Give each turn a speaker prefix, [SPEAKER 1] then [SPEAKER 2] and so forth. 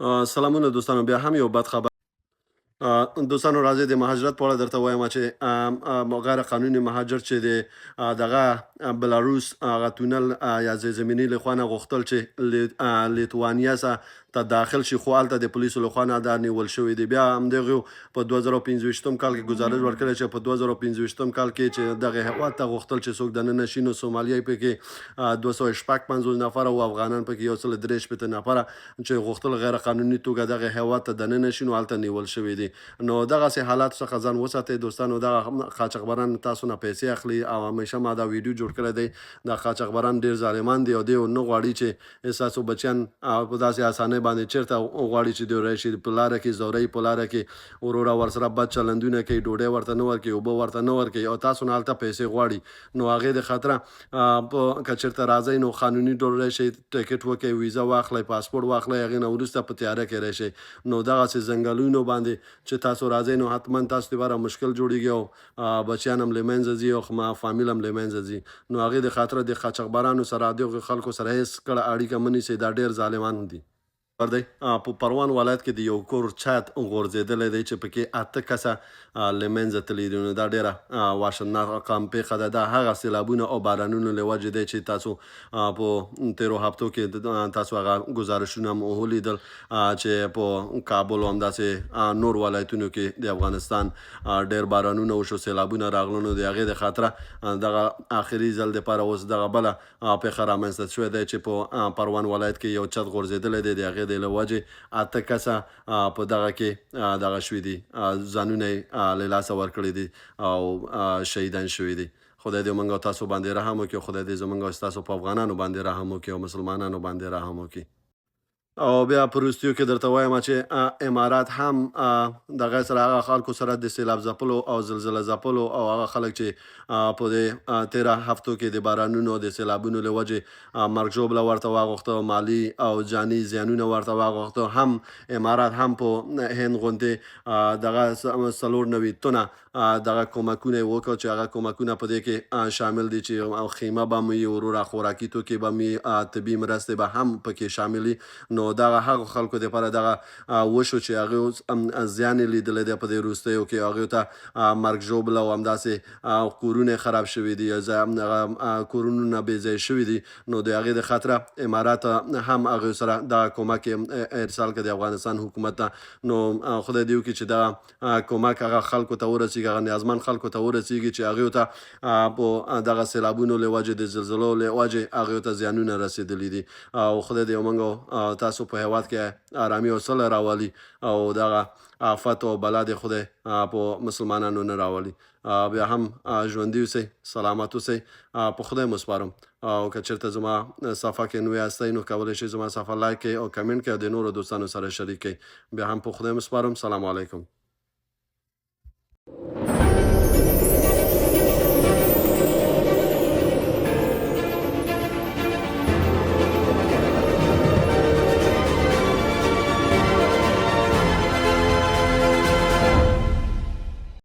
[SPEAKER 1] سلامونه دوستانو، بیا هم یو بد خبر. دوستانو راځي د مهاجرت په اړه درته وایم چې غیر قانوني مهاجر چې د دغه بلاروس هغه تونل یا زمینی له خوا نه غوښتل چې لیتوانیا څخه ته داخل شي، خو هلته د پولیسو له خوا نه دا نیول شوی دی. بیا همدغه په 2015 کال کې ګزارش ورکړی چې په 2015 کال کې چې دغه هېواد ته غوښتل چې څوک دننه شي، نو سومالیا یې پکې 256 نفره او افغانان پکې یو څل 63 نفره چې غوښتل غیر قانوني توګه دغه هېواد ته دننه شي، نو هلته نیول شوی دی. نو دغسې حالاتو څخه ځان وساتئ دوستانو. دغه قاچاقبران تاسو نه پیسې اخلي او همیشه ما دا ویډیو جوړ کړی دی. دا قاچاقبران ډېر ظالمان دي او دوی نه غواړي چې ستاسو بچیان په داسې اسانۍ باندې چېرته غواړي چې دوی راشي په لاره کې زورۍ په لاره کې وروره ورسره بد چلندونه کوي، ډوډۍ ورته نه ورکوي، اوبه ورته نه ورکوي او تاسو نه هلته پیسې غواړي. نو هغې د خطره که چېرته راځئ نو قانوني ډول راشئ، ټکټ وکړئ، ویزه واخلئ، پاسپورټ واخلئ، هغې نه وروسته په تیاره کې راشئ. نو دغسې ځنګلونو باندې چې تاسو راځئ نو حتما تاسو لپاره مشکل جوړیږي او بچیان هم له منځه ځي او فامیل هم له منځه ځي. نو هغې د خاطره د قاچاقبرانو سره دغو خلکو سره هېڅ کله اړیکه مه نیسئ. دا ډېر ظالمان دي. دی په پروان ولایت کې د یو کور چت غورځېدلی دی چې پکې 8 کسه له منځه تللي دي. نو دا ډېره وحشتناکه پیښه ده. دا هغه سیلابونه او بارانونو له وجې دی چې تاسو په تېرو هفتو کې تاسو هغه ګزارشونه هم ولیدل چې په کابل او همداسې نور ولایتونو کې د افغانستان ډېر بارانونه وشو، سیلابونه راغلل. نو د هغې د خاطره دغه آخري ځل دپاره اوس دغه بله پیښه رامنځته شوې دی چې په پروان ولایت کې یو چت غورځېدلی دی. د هغې د له وجې 8 کسه په دغه کې دغه شوي دي، ځانونه یې له لاسه ورکړي دي او شهیدان شوي دي. خدای دې موږ او تاسو باندې رحم وکړي او خدای دې زموږ او ستاسو په افغانانو باندې رحم وکړي او مسلمانانو باندې رحم وکړي. او بیا په وروستیو کې درته وایم چې امارات هم دغه سره هغه خلکو سره د سیلاب ځپلو او زلزله ځپلو او هغه خلک چې په دې 13 هفتو کې د بارانونو د سیلابونو له وجې مرګ ژوبله ورته واغوښته، مالي او جاني زیانونه ورته واغوښته. هم امارات هم په هند غوندې دغه 94 تنه دغه کومکونه یې وکړل چې هغه کومکونه په دې کې شامل دي چې خیمه به مو وي، وروره خوراکي توکي به مو وي، طبي مرستې به هم پکې شامل وي. نو دغه هغو خلکو دپاره دغه وشو چې هغې اوس زیان یې لیدلی دی په دې وروستیو کې. هغوی ته مرګ ژوبله او همداسې کورونه یې خراب شوي دي، کورونه بې ځایه شوي دي. نو د هغې د خاطره امارات هم هغوی سره دغه کومک ارسال کړی د افغانستان حکومت ته. نو خدای دې وکړي چې دغه کومک هغه خلکو ته ورسېږي، هغه نیازمند خلکو ته ورسېږي چې هغوی ته په دغه سیلابونو له وجې د زلزلو له وجې هغوی ته زیانونه رسېدلي دي. او خدای دې موږ او تاسو په هېواد کې آرامي او سوله راولي او دغه آفت او بلا دې خدای په مسلمانانو نه راولي. بیا هم ژوندي اوسئ، سلامت اوسئ، په خدای مو سپارم. او که چېرته زما صفحه کې نوی هستئ نو کولی شئ زما صفحه لایک کړئ او کمنټ کړئ او د نورو دوستانو سره شریک کړئ. بیا هم په خدای مو سپارم. سلام علیکم.